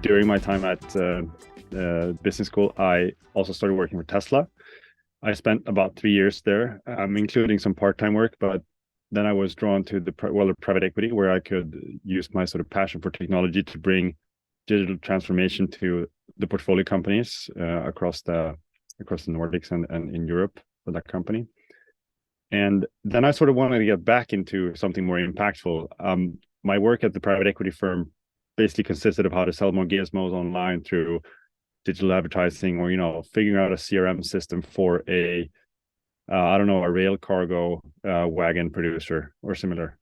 during my time at business school, I also started working for Tesla. I spent about 3 years there, including some part-time work, but then I was drawn to the world of private equity, where I could use my sort of passion for technology to bring digital transformation to the portfolio companies across the Nordics and in Europe for that company. And then I sort of wanted to get back into something more impactful. My work at the private equity firm basically consisted of how to sell more gizmos online through digital advertising, or figuring out a CRM system for a rail cargo wagon producer or similar.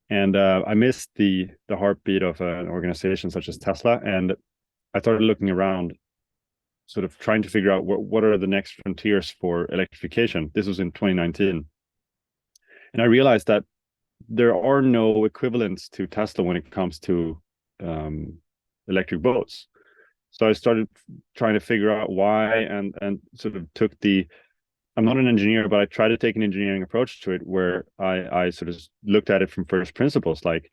And I missed the heartbeat of an organization such as Tesla, and I started looking around, sort of trying to figure out what are the next frontiers for electrification. This was in 2019, and I realized that there are no equivalents to Tesla when it comes to electric boats. So I started trying to figure out why, and sort of took I'm not an engineer, but I tried to take an engineering approach to it, where I sort of looked at it from first principles. Like,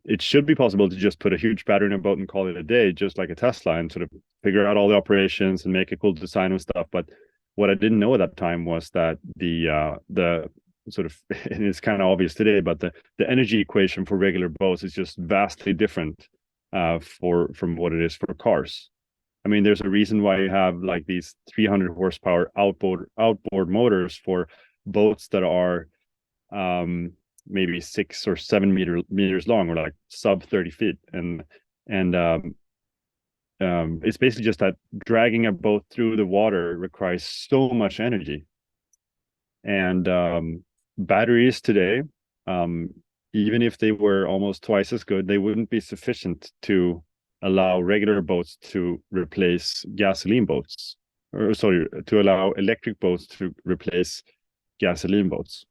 it should be possible to just put a huge battery in a boat and call it a day, just like a Tesla, and sort of figure out all the operations and make a cool design and stuff. But what I didn't know at that time was that the sort of, and it's kind of obvious today, but the energy equation for regular boats is just vastly different from what it is for cars. I mean, there's a reason why you have like these 300 horsepower outboard motors for boats that are maybe 6 or 7 meters long, or like sub 30 feet. And it's basically just that dragging a boat through the water requires so much energy. And batteries today, even if they were almost twice as good, they wouldn't be sufficient to allow regular boats to replace gasoline boats, or sorry, to allow electric boats to replace gasoline boats.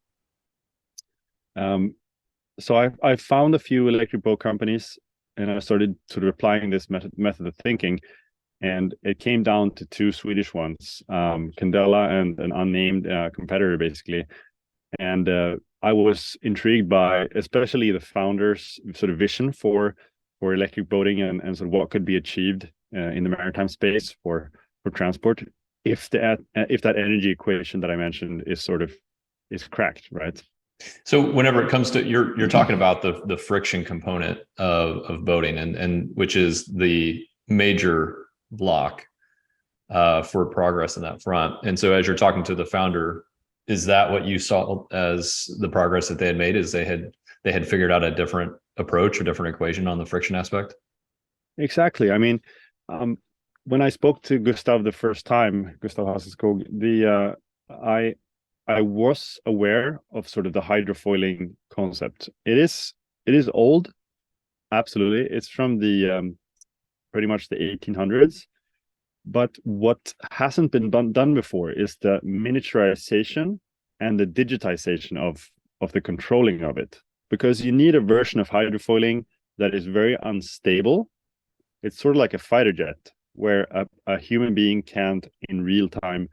So I found a few electric boat companies, and I started sort of applying this method of thinking, and it came down to two Swedish ones, Candela and an unnamed competitor, basically. And I was intrigued by especially the founders' sort of vision for electric boating, and sort of what could be achieved in the maritime space for transport if that energy equation that I mentioned is cracked, right? So whenever it comes to you're talking about the friction component of boating, and which is the major block for progress in that front. And so as you're talking to the founder, is that what you saw as the progress that they had made? Is they had figured out a different approach or different equation on the friction aspect? Exactly. I mean, when I spoke to Gustav the first time, Gustav Hasselskog, I was aware of sort of the hydrofoiling concept. It is old, absolutely. It's from the pretty much the 1800s. But what hasn't been done before is the miniaturization and the digitization of the controlling of it, because you need a version of hydrofoiling that is very unstable. It's sort of like a fighter jet, where a human being can't in real time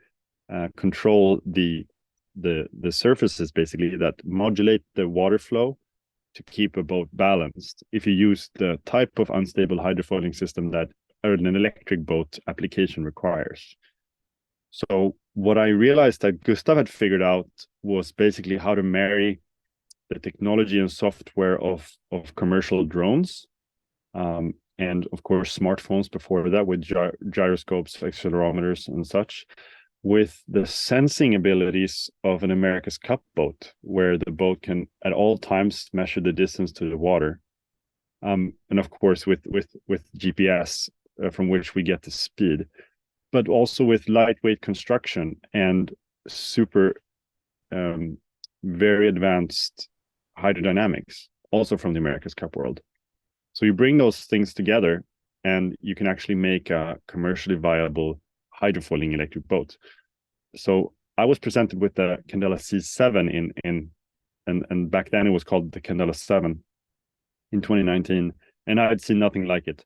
control the surfaces, basically, that modulate the water flow to keep a boat balanced, if you use the type of unstable hydrofoiling system that an electric boat application requires. So what I realized that Gustav had figured out was basically how to marry the technology and software of commercial drones, and of course smartphones before that, with gyroscopes, accelerometers, and such, with the sensing abilities of an America's Cup boat, where the boat can at all times measure the distance to the water, and of course with GPS, from which we get the speed, but also with lightweight construction and super very advanced hydrodynamics, also from the America's Cup world. So you bring those things together, and you can actually make a commercially viable hydrofoiling electric boat. So I was presented with the Candela C7 and back then it was called the Candela 7 in 2019, and I had seen nothing like it.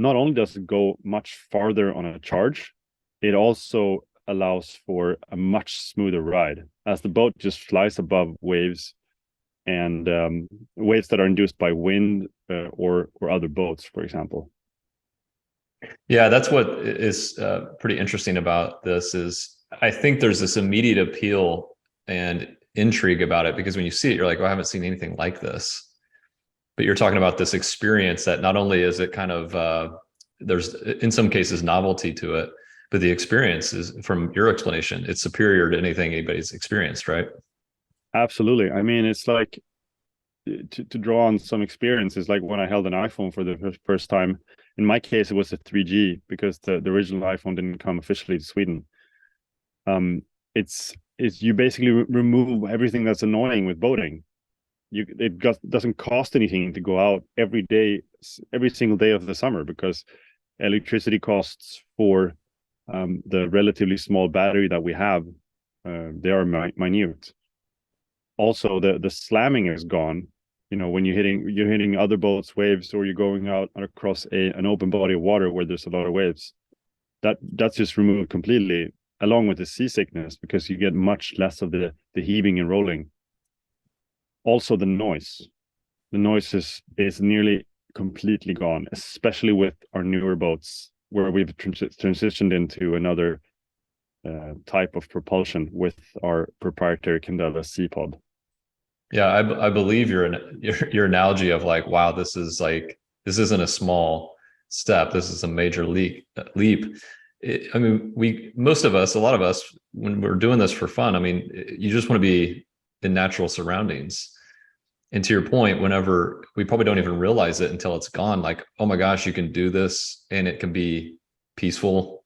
Not only does it go much farther on a charge, it also allows for a much smoother ride, as the boat just flies above waves, and waves that are induced by wind or other boats, for example. Yeah, that's what is pretty interesting about this is I think there's this immediate appeal and intrigue about it because when you see it, you're like, oh, I haven't seen anything like this. But you're talking about this experience that not only is it kind of there's in some cases novelty to it, but the experience is, from your explanation, it's superior to anything anybody's experienced, right? Absolutely. I mean, it's like to draw on some experiences, like when I held an iPhone for the first time. In my case, it was a 3G because the original iPhone didn't come officially to Sweden. Um, it's you basically remove everything that's annoying with boating. Doesn't cost anything to go out every day, every single day of the summer, because electricity costs for the relatively small battery that we have, they are minute. Also, the slamming is gone. You know, when you're hitting other boats, waves, or you're going out across an open body of water where there's a lot of waves, that's just removed completely, along with the seasickness, because you get much less of the heaving and rolling. Also, the noise is nearly completely gone, especially with our newer boats, where we've transitioned into another type of propulsion with our proprietary Candela Sea Pod. Yeah, I believe your analogy of like, wow, this isn't a small step. This is a major leap. I mean, most of us, a lot of us, when we're doing this for fun, I mean, you just want to be in natural surroundings. And to your point, whenever we probably don't even realize it until it's gone, like, oh my gosh, you can do this and it can be peaceful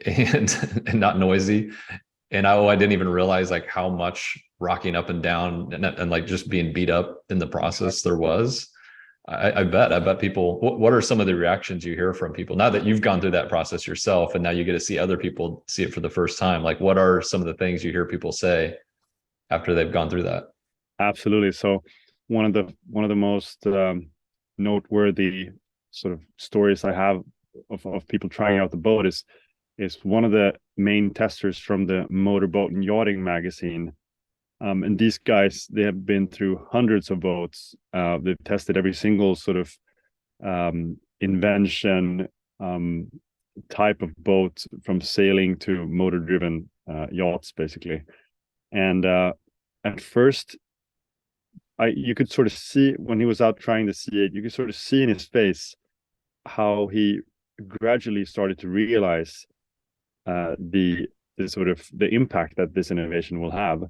and not noisy. And I didn't even realize like how much rocking up and down and like just being beat up in the process there was. I bet people, what are some of the reactions you hear from people now that you've gone through that process yourself and now you get to see other people see it for the first time? Like, what are some of the things you hear people say after they've gone through that? Absolutely. So one of the most noteworthy sort of stories I have of people trying out the boat is one of the main testers from the Motorboat and Yachting magazine. And these guys, they have been through hundreds of boats. They've tested every single sort of invention, type of boat, from sailing to motor-driven yachts, basically. And at first, you could sort of see when he was out trying to see it, you could sort of see in his face how he gradually started to realize the sort of the impact that this innovation will have,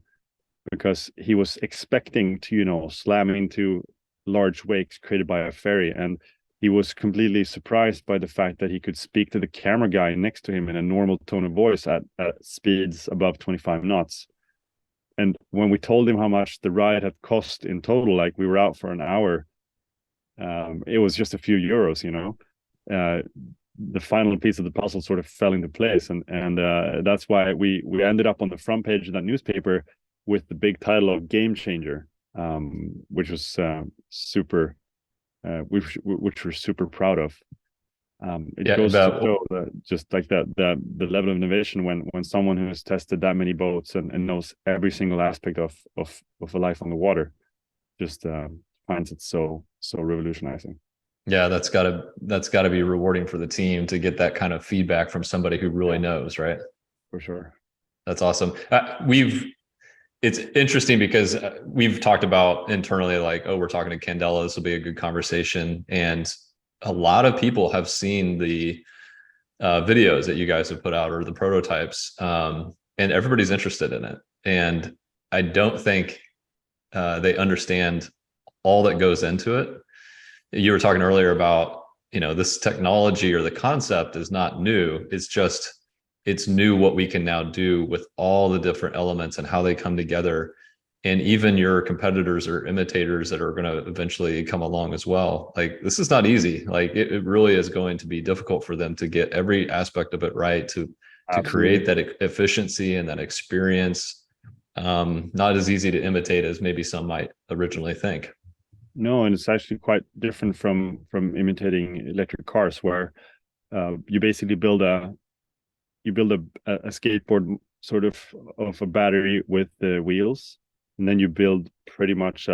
because he was expecting to, you know, slam into large wakes created by a ferry, and he was completely surprised by the fact that he could speak to the camera guy next to him in a normal tone of voice at speeds above 25 knots. And when we told him how much the ride had cost in total, like we were out for an hour, it was just a few euros, you know. The final piece of the puzzle sort of fell into place, and that's why we ended up on the front page of that newspaper with the big title of "Game Changer," which was super, which we're super proud of. It goes to show that just like that the level of innovation when someone who has tested that many boats and knows every single aspect of a life on the water just finds it so revolutionizing. Yeah, that's gotta be rewarding for the team to get that kind of feedback from somebody who really knows, right? For sure. That's awesome. It's interesting because we've talked about internally, like, oh, we're talking to Candela, this will be a good conversation. And a lot of people have seen the videos that you guys have put out or the prototypes, and everybody's interested in it. And I don't think they understand all that goes into it. You were talking earlier about, you know, this technology or the concept is not new. It's new what we can now do with all the different elements and how they come together. And even your competitors or imitators that are going to eventually come along as well. Like, this is not easy. Like, it really is going to be difficult for them to get every aspect of it right to create that efficiency and that experience. Not as easy to imitate as maybe some might originally think. No, and it's actually quite different from imitating electric cars, where you basically build a skateboard sort of a battery with the wheels, and then you build pretty much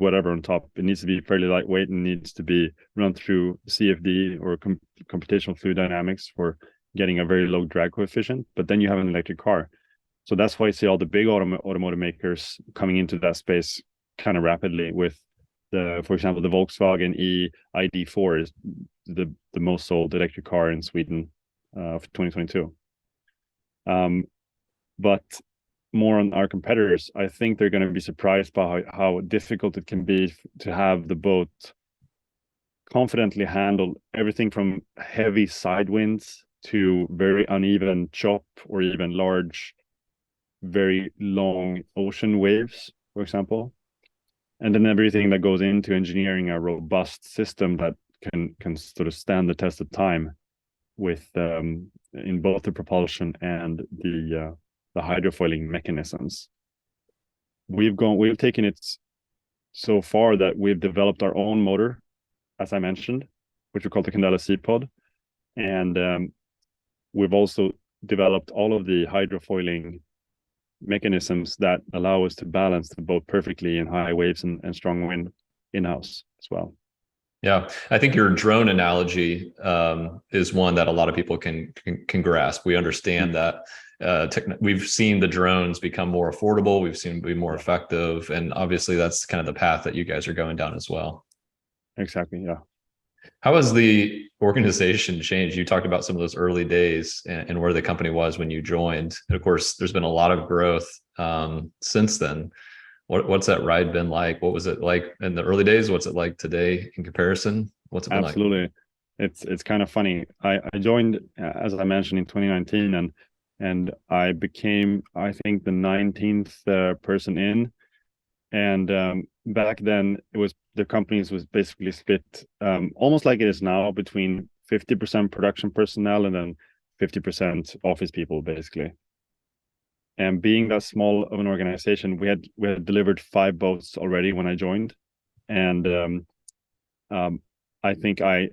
whatever on top. It needs to be fairly lightweight and needs to be run through CFD or computational fluid dynamics for getting a very low drag coefficient. But then you have an electric car. So that's why you see all the big automotive makers coming into that space kind of rapidly with for example, the Volkswagen ID4 is the most sold electric car in Sweden of 2022. But more on our competitors, I think they're going to be surprised by how difficult it can be to have the boat confidently handle everything from heavy side winds to very uneven chop or even large, very long ocean waves, for example. And then everything that goes into engineering a robust system that can sort of stand the test of time with in both the propulsion and the hydrofoiling mechanisms. We've taken it so far that we've developed our own motor, as I mentioned, which we call the Candela C-Pod, and we've also developed all of the hydrofoiling mechanisms that allow us to balance the boat perfectly in high waves and strong wind in-house as well. Yeah, I think your drone analogy is one that a lot of people can grasp. We understand that we've seen the drones become more affordable. We've seen them be more effective, and obviously that's kind of the path that you guys are going down as well. Exactly. Yeah. How has the organization changed? You talked about some of those early days and where the company was when you joined. And of course, there's been a lot of growth since then. What's that ride been like? What was it like in the early days? What's it like today in comparison? What's it been like? Absolutely. It's kind of funny. I joined, as I mentioned, in 2019, and I became, I think, the 19th person in. And back then, the companies was basically split almost like it is now, between 50% production personnel and then 50% office people, basically. And being that small of an organization, we had delivered 5 boats already when I joined, and I think I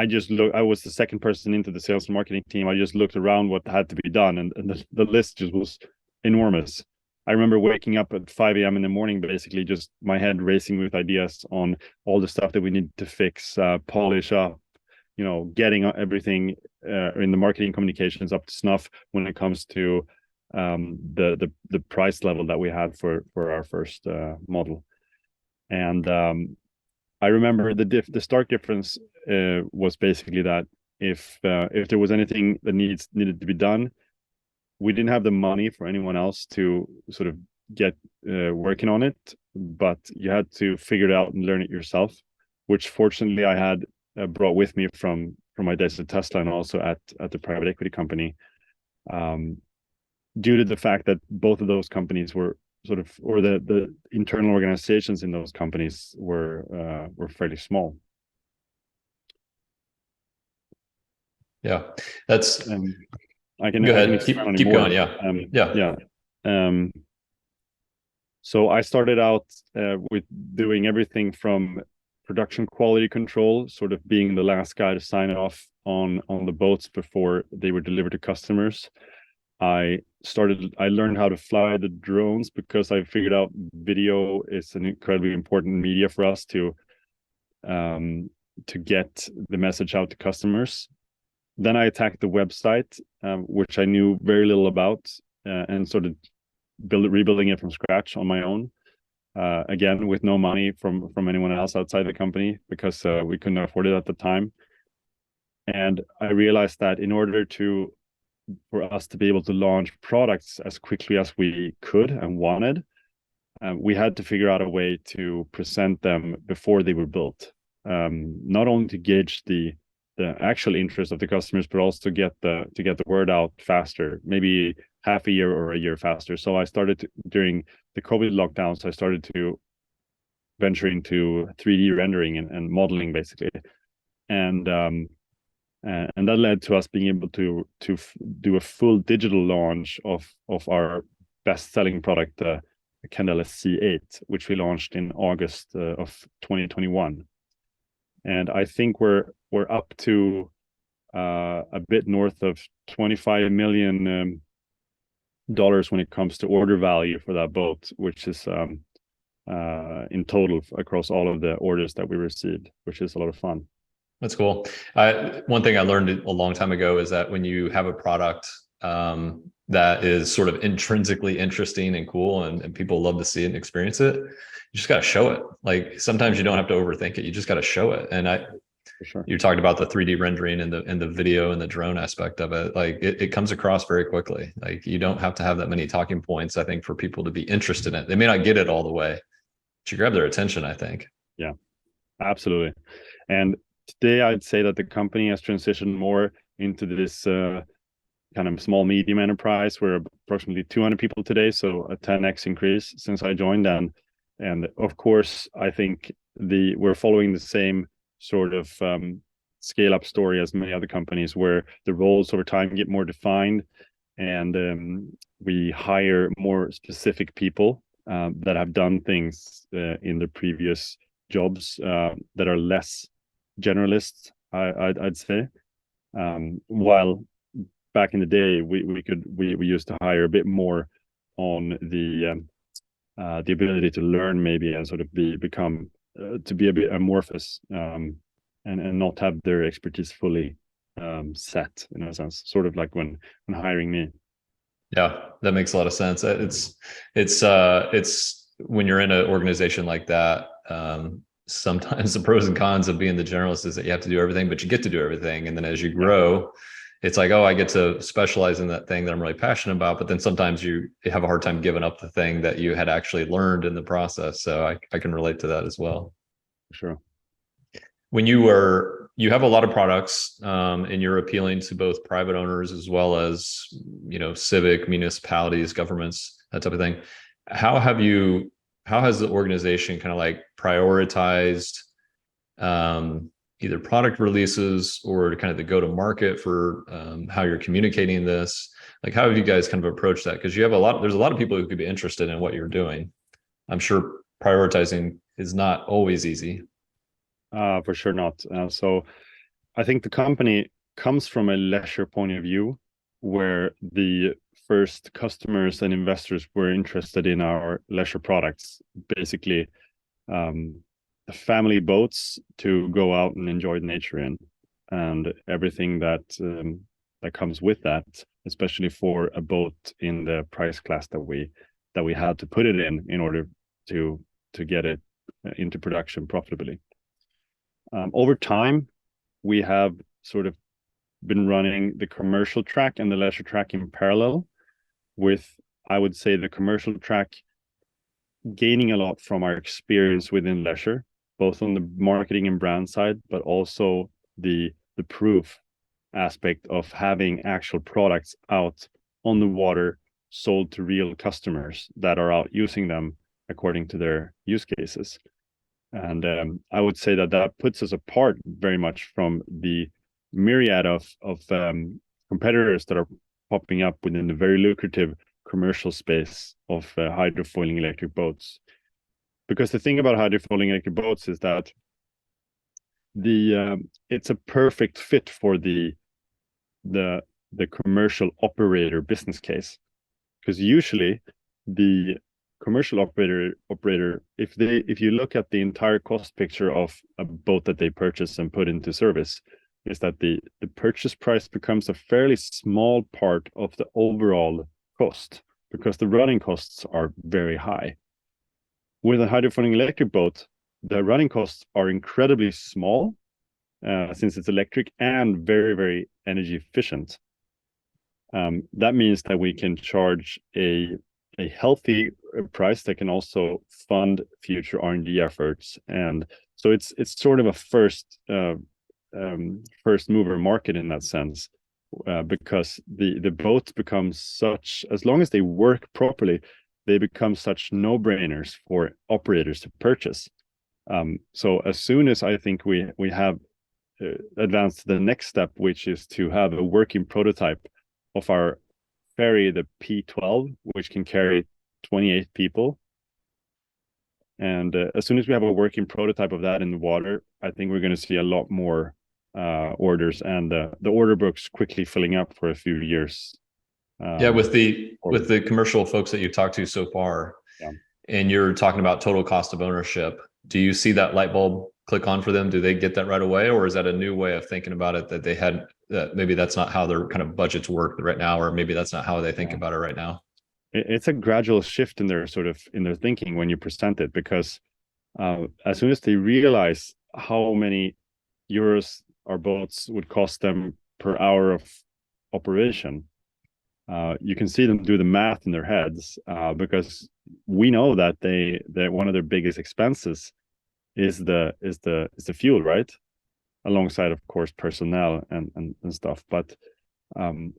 just looked. I was the second person into the sales and marketing team. I just looked around what had to be done, and the list just was enormous. I remember waking up at 5 a.m. in the morning, basically just my head racing with ideas on all the stuff that we need to fix, polish up, getting everything in the marketing communications up to snuff when it comes to the price level that we had for our first model. And I remember the stark difference was basically that if there was anything that needed to be done, we didn't have the money for anyone else to sort of get working on it, but you had to figure it out and learn it yourself, which fortunately I had brought with me from my days at Tesla and also at the private equity company, due to the fact that both of those companies were sort of, or the internal organizations in those companies were fairly small. Yeah, that's. I can go ahead. I can keep more. going. Yeah. So I started out with doing everything from production quality control, sort of being the last guy to sign off on the boats before they were delivered to customers. I learned how to fly the drones because I figured out video is an incredibly important media for us to get the message out to customers. Then I attacked the website, which I knew very little about, and sort of rebuilding it from scratch on my own. Again, with no money from anyone else outside the company, because we couldn't afford it at the time. And I realized that in order for us to be able to launch products as quickly as we could and wanted, we had to figure out a way to present them before they were built, not only to gauge the actual interest of the customers, but also to get the word out faster, maybe half a year or a year faster. So I started during the COVID lockdowns, I started to venture into 3D rendering and modeling, basically, and that led to us being able to do a full digital launch of our best-selling product, the Candela C8, which we launched in August of 2021. And I think we're up to a bit north of 25 million dollars when it comes to order value for that boat, which is in total across all of the orders that we received, which is a lot of fun. That's cool. One thing I learned a long time ago is that when you have a product that is sort of intrinsically interesting and cool, and people love to see it and experience it, you just got to show it. Like sometimes you don't have to overthink it. You just got to show it. And For sure. you talked about the 3D rendering and the video and the drone aspect of it. Like it comes across very quickly. Like you don't have to have that many talking points, I think, for people to be interested in it. They may not get it all the way, but you grab their attention, I think. Yeah, absolutely. And today I'd say that the company has transitioned more into this kind of small medium enterprise. We're approximately 200 people today, so a 10x increase since I joined. And of course, I think we're following the same sort of scale up story as many other companies, where the roles over time get more defined, and we hire more specific people that have done things in the previous jobs that are less generalists, I'd say. While back in the day, we used to hire a bit more on the ability to learn, maybe, and sort of become to be a bit amorphous, and not have their expertise fully set, in a sense, sort of like when hiring me. Yeah, that makes a lot of sense. It's when you're in an organization like that, sometimes the pros and cons of being the generalist is that you have to do everything, but you get to do everything. And then as you grow, it's like, oh, I get to specialize in that thing that I'm really passionate about. But then sometimes you have a hard time giving up the thing that you had actually learned in the process. So I can relate to that as well. Sure. When you have a lot of products, and you're appealing to both private owners as well as, civic, municipalities, governments, that type of thing. How has the organization kind of like prioritized either product releases or kind of the go to market for how you're communicating this? Like, how have you guys kind of approached that? Because there's a lot of people who could be interested in what you're doing. I'm sure prioritizing is not always easy. For sure not. So I think the company comes from a leisure point of view, where the first customers and investors were interested in our leisure products, basically the family boats to go out and enjoy nature in, and everything that comes with that, especially for a boat in the price class that we had to put it in order to get it into production profitably. Over time, we have sort of been running the commercial track and the leisure track in parallel, with, I would say, the commercial track gaining a lot from our experience within leisure, both on the marketing and brand side, but also the proof aspect of having actual products out on the water, sold to real customers that are out using them according to their use cases. And I would say that puts us apart very much from the myriad of competitors that are popping up within the very lucrative commercial space of hydrofoiling electric boats. Because the thing about hydrofoiling electric boats is that it's a perfect fit for the commercial operator business case. Because usually the commercial operator, if you look at the entire cost picture of a boat that they purchase and put into service, is that the purchase price becomes a fairly small part of the overall cost, because the running costs are very high. With a hydrofoiling electric boat, the running costs are incredibly small, since it's electric and very, very energy efficient. That means that we can charge a healthy price that can also fund future R&D efforts, and so it's sort of a first mover market in that sense, because the boats become such, as long as they work properly, they become such no-brainers for operators to purchase. So as soon as I think we have advanced to the next step, which is to have a working prototype of our ferry, the P12, which can carry 28 people. And as soon as we have a working prototype of that in the water, I think we're going to see a lot more orders, and the order books quickly filling up for a few years Yeah, Um, with the commercial folks that you've talked to so far, yeah. and you're talking about total cost of ownership, do you see that light bulb click on for them? Do they get that right away, or is that a new way of thinking about it that they had, that maybe that's not how their kind of budgets work right now, or maybe that's not how they think Yeah. about it right now? It's a gradual shift in their thinking when you present it, because as soon as they realize how many euros our boats would cost them per hour of operation, you can see them do the math in their heads, because we know that that one of their biggest expenses is the fuel, right? Alongside, of course, personnel and stuff. But um,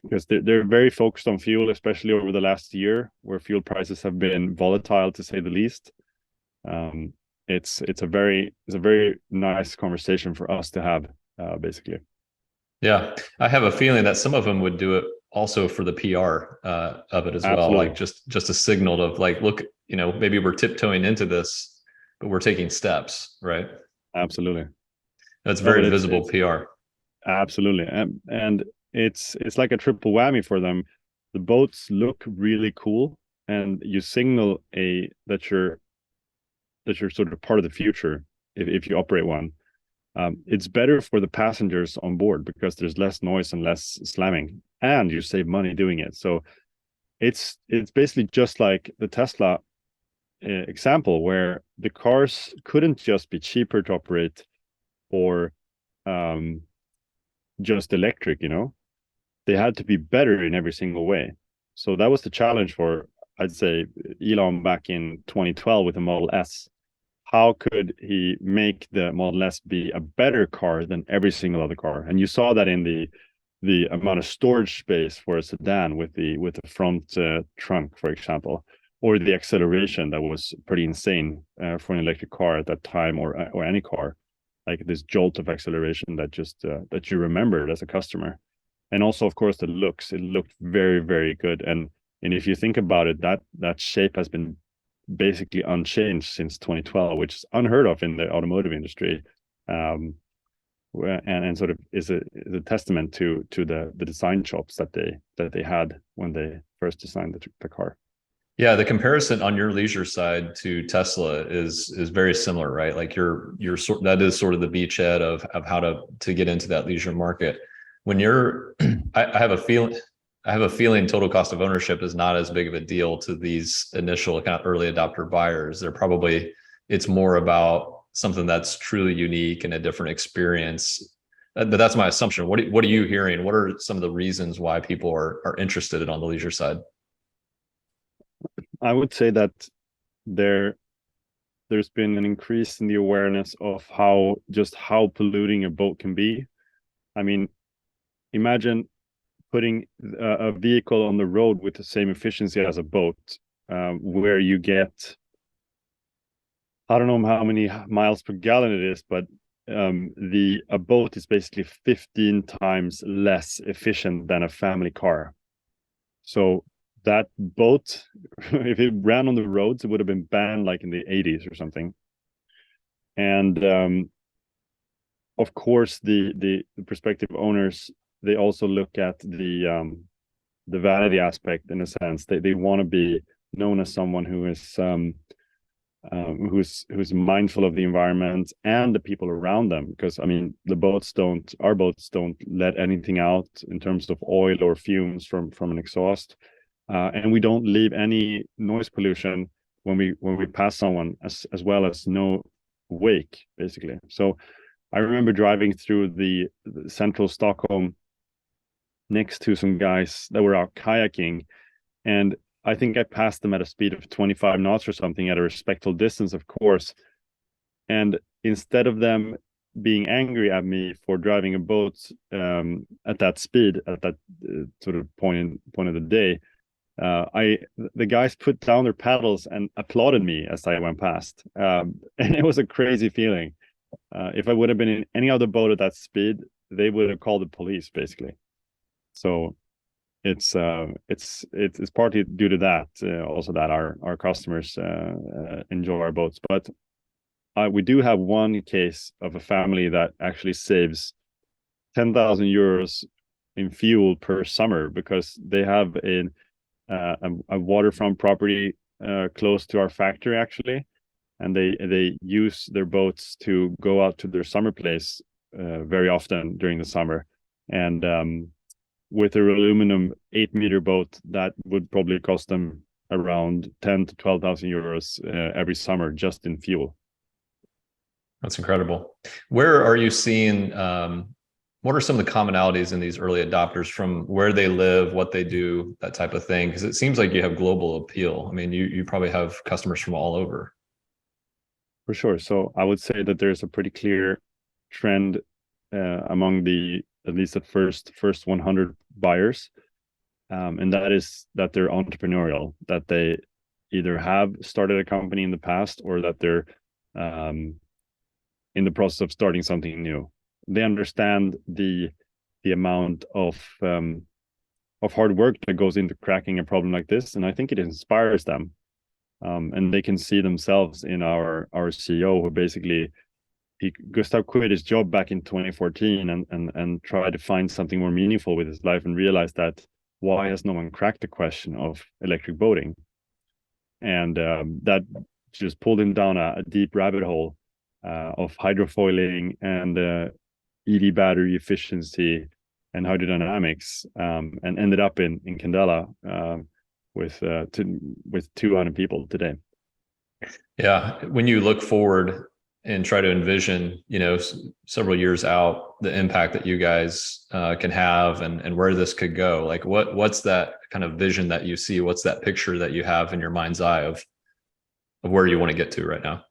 because they're very focused on fuel, especially over the last year, where fuel prices have been volatile to say the least. Um, it's a very nice conversation for us to have, basically. Yeah, I have a feeling that some of them would do it also for the PR of it as well, like Absolutely, just a signal of like, look, maybe we're tiptoeing into this, but we're taking steps, right? absolutely. That's No, but very it's visible it's PR. absolutely, and it's like a triple whammy for them. The boats look really cool, and you signal a that you're sort of part of the future if you operate one. It's better for the passengers on board because there's less noise and less slamming, and you save money doing it. So it's basically just like the Tesla example, where the cars couldn't just be cheaper to operate or um, just electric. They had to be better in every single way. So that was the challenge for, I'd say, Elon back in 2012 with the Model S. How could he make the Model S be a better car than every single other car? And you saw that in the amount of storage space for a sedan with the front trunk, for example, or the acceleration that was pretty insane for an electric car at that time, or any car, like this jolt of acceleration that just that you remembered as a customer. And also, of course, the looks. It looked very, very good. And if you think about it, that shape has been basically unchanged since 2012, which is unheard of in the automotive industry, um, and sort of is a testament to the design chops that they had when they first designed the car. Yeah, the comparison on your leisure side to Tesla is very similar, right? Like you're sort that is sort of the beachhead of how to get into that leisure market. When you're, I have a feeling, total cost of ownership is not as big of a deal to these initial kind of early adopter buyers. They're probably, it's more about something that's truly unique and a different experience. But that's my assumption. What are you hearing? What are some of the reasons why people are interested in on the leisure side? I would say that there there's been an increase in the awareness of how polluting a boat can be. I mean, imagine putting a vehicle on the road with the same efficiency as a boat, where you get, I don't know how many miles per gallon it is, but the a boat is basically 15 times less efficient than a family car. So that boat, if it ran on the roads, it would have been banned like in the 80s or something. And of course, the prospective owners, they also look at the vanity aspect, in a sense. They want to be known as someone who's mindful of the environment and the people around them, because I mean our boats don't let anything out in terms of oil or fumes from an exhaust, and we don't leave any noise pollution when we pass someone, as well as no wake, basically. So I remember driving through the central Stockholm next to some guys that were out kayaking, and I think I passed them at a speed of 25 knots or something, at a respectful distance, of course. And instead of them being angry at me for driving a boat at that speed, at that sort of point of the day, I the guys put down their paddles and applauded me as I went past, and it was a crazy feeling. If I would have been in any other boat at that speed, they would have called the police, basically. So it's partly due to that, also, that our customers enjoy our boats. But we do have one case of a family that actually saves 10,000 euros in fuel per summer because they have a waterfront property close to our factory actually, and they use their boats to go out to their summer place very often during the summer, and with their aluminum 8-meter boat, that would probably cost them around 10 to 12,000 euros every summer just in fuel. That's incredible. Where are you seeing, what are some of the commonalities in these early adopters from where they live, what they do, that type of thing? Because it seems like you have global appeal. I mean, you probably have customers from all over. For sure. So I would say that there's a pretty clear trend among at least the first 100 buyers, and that is that they're entrepreneurial, that they either have started a company in the past or that they're in the process of starting something new. They understand the amount of hard work that goes into cracking a problem like this, and I think it inspires them. And they can see themselves in our CEO, who basically Gustav quit his job back in 2014 and tried to find something more meaningful with his life and realized that why has no one cracked the question of electric boating? And that just pulled him down a deep rabbit hole of hydrofoiling and EV battery efficiency and hydrodynamics, and ended up in Candela with 200 people today. Yeah, when you look forward and try to envision, several years out, the impact that you guys can have and where this could go, like what's that kind of vision that you see? What's that picture that you have in your mind's eye of where you want to get to right now?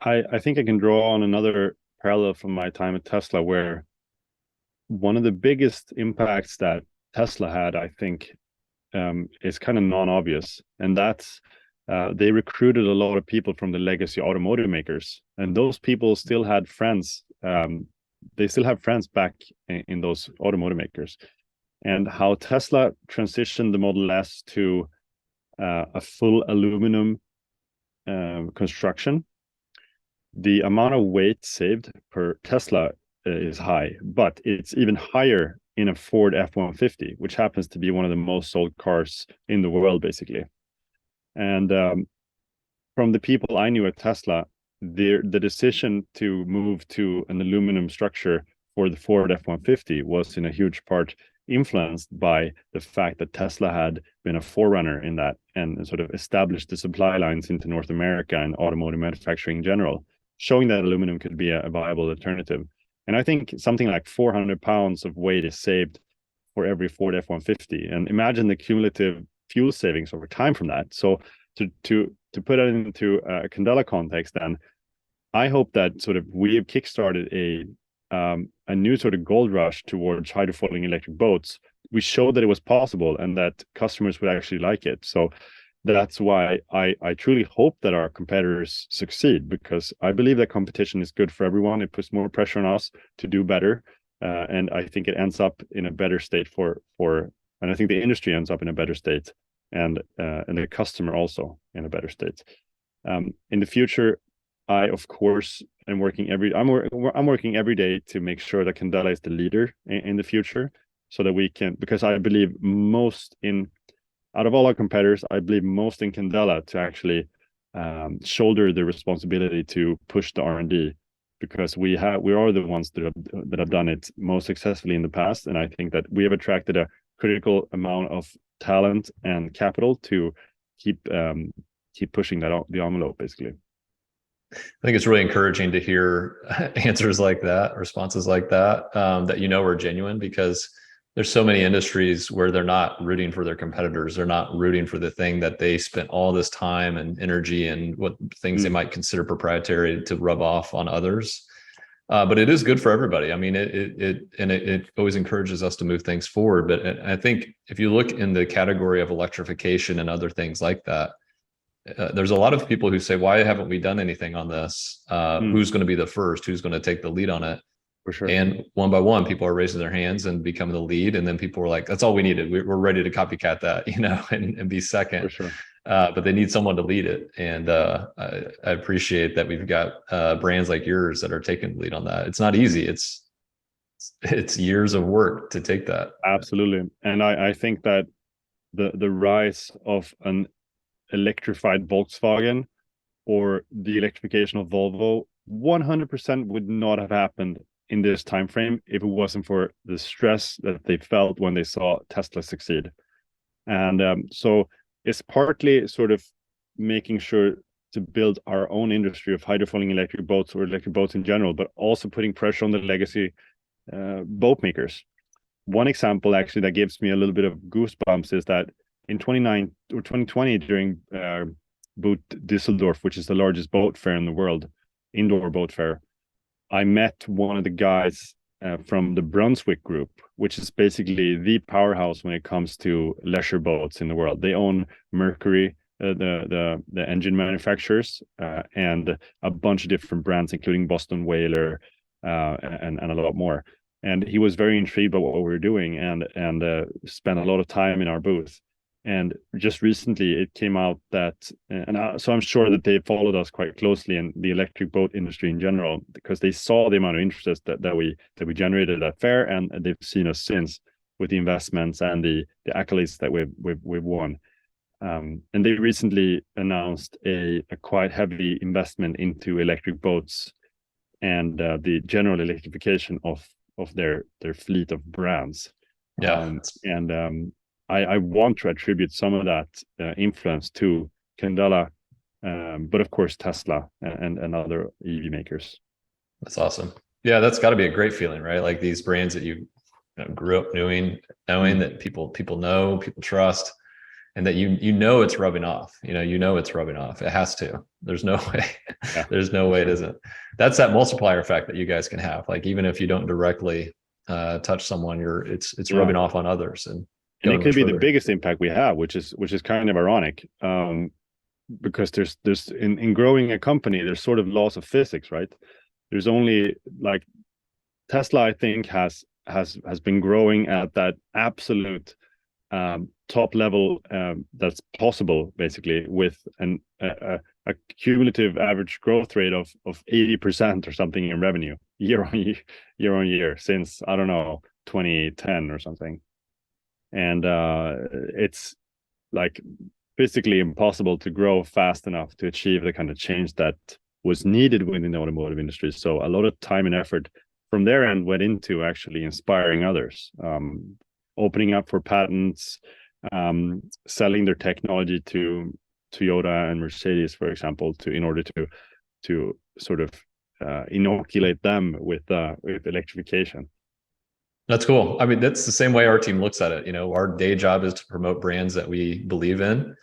I think I can draw on another parallel from my time at Tesla, where one of the biggest impacts that Tesla had, I think, is kind of non-obvious, and that's they recruited a lot of people from the legacy automotive makers, and those people still had friends. They still have friends back in those automotive makers, and how Tesla transitioned the Model S to a full aluminum construction. The amount of weight saved per Tesla is high, but it's even higher in a Ford F-150, which happens to be one of the most sold cars in the world, basically. And from the people I knew at Tesla, the decision to move to an aluminum structure for the Ford F-150 was in a huge part influenced by the fact that Tesla had been a forerunner in that and sort of established the supply lines into North America and automotive manufacturing in general, showing that aluminum could be a viable alternative. And I think something like 400 pounds of weight is saved for every Ford F-150. And imagine the cumulative fuel savings over time from that. So to put it into a Candela context, then I hope that sort of we have kickstarted a new sort of gold rush towards hydrofoiling electric boats. We showed that it was possible and that customers would actually like it. So that's why I truly hope that our competitors succeed, because I believe that competition is good for everyone. It puts more pressure on us to do better, and I think it ends up in a better state and I think the industry ends up in a better state, and the customer also in a better state. In the future, I of course am working I'm working every day to make sure that Candela is the leader in the future, so that we can, because I believe out of all our competitors, I believe most in Candela to actually shoulder the responsibility to push the R&D, because we are the ones that have done it most successfully in the past, and I think that we have attracted a critical amount of talent and capital to keep pushing the envelope, basically. I think it's really encouraging to hear answers like that, responses like that, that are genuine, because there's so many industries where they're not rooting for their competitors. They're not rooting for the thing that they spent all this time and energy and what things they might consider proprietary to rub off on others. But it is good for everybody. I mean, it always encourages us to move things forward. But I think if you look in the category of electrification and other things like that, there's a lot of people who say, why haven't we done anything on this? Who's going to be the first? Who's going to take the lead on it? For sure. And one by one, people are raising their hands and becoming the lead. And then people were like, that's all we needed. We're ready to copycat that, and be second. For sure. But they need someone to lead it. And I appreciate that we've got brands like yours that are taking the lead on that. It's not easy. It's it's years of work to take that. Absolutely. And I think that the rise of an electrified Volkswagen or the electrification of Volvo 100% would not have happened in this time frame if it wasn't for the stress that they felt when they saw Tesla succeed. And so it's partly sort of making sure to build our own industry of hydrofoiling electric boats or electric boats in general, but also putting pressure on the legacy boat makers. One example actually that gives me a little bit of goosebumps is that in 2020 during Boot Düsseldorf, which is the largest boat fair in the world, indoor boat fair, I met one of the guys from the Brunswick Group, which is basically the powerhouse when it comes to leisure boats in the world. They own Mercury, the engine manufacturers, and a bunch of different brands, including Boston Whaler, and a lot more. And he was very intrigued by what we were doing, and spent a lot of time in our booth. And just recently, it came out that, so I'm sure that they followed us quite closely in the electric boat industry in general, because they saw the amount of interest that we generated at fair, and they've seen us since with the investments and the accolades that we've won. And they recently announced a quite heavy investment into electric boats and the general electrification of their fleet of brands. Yeah. I want to attribute some of that influence to Candela, but of course Tesla and other EV makers. That's awesome. Yeah, that's got to be a great feeling, right? Like these brands that you grew up knowing that people know, people trust, and that you know it's rubbing off. It's rubbing off. It has to. There's no way. Yeah, There's no way it isn't. That's that multiplier effect that you guys can have. Like even if you don't directly touch someone, it's rubbing off on others, and it could be the biggest impact we have, which is kind of ironic, because there's in growing a company, there's sort of laws of physics, right? There's only like Tesla, I think, has been growing at that absolute top level that's possible, basically, with a cumulative average growth rate of 80% or something in revenue year on year since, I don't know, 2010 or something. And it's like physically impossible to grow fast enough to achieve the kind of change that was needed within the automotive industry. So a lot of time and effort from their end went into actually inspiring others, opening up for patents, selling their technology to Toyota and Mercedes, for example, in order to sort of inoculate them with electrification. That's cool. I mean, that's the same way our team looks at it. Our day job is to promote brands that we believe in,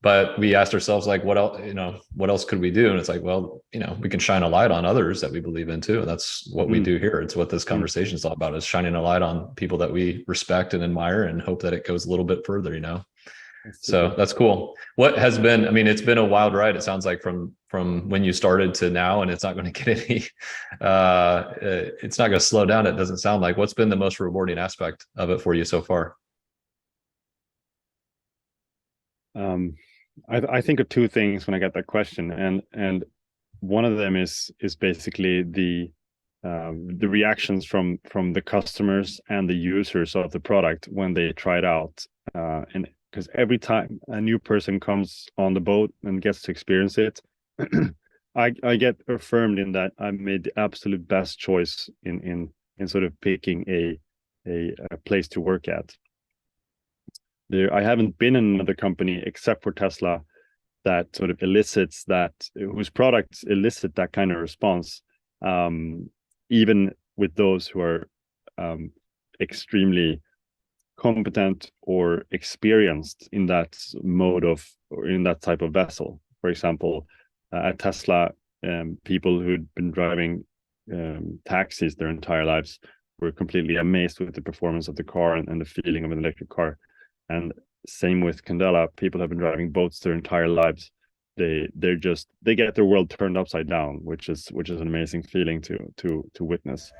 but we asked ourselves, like, what else could we do? And it's like, well, we can shine a light on others that we believe in too. And that's what we do here. It's what this conversation is all about, is shining a light on people that we respect and admire and hope that it goes a little bit further, So that's cool. What has been, I mean, it's been a wild ride. It sounds like from when you started to now, and it's not going to get any, it's not going to slow down. It doesn't sound like. What's been the most rewarding aspect of it for you so far? I think of two things when I get that question, and one of them is basically the reactions from the customers and the users of the product when they try it out, and because every time a new person comes on the boat and gets to experience it, I get affirmed in that I made the absolute best choice in sort of picking a place to work at. I haven't been in another company except for Tesla that sort of elicits that, whose products elicit that kind of response, even with those who are extremely competent or experienced in that mode of, or in that type of vessel. For example, at Tesla, people who'd been driving taxis their entire lives were completely amazed with the performance of the car and the feeling of an electric car. And same with Candela, people have been driving boats their entire lives. They get their world turned upside down, which is an amazing feeling to witness.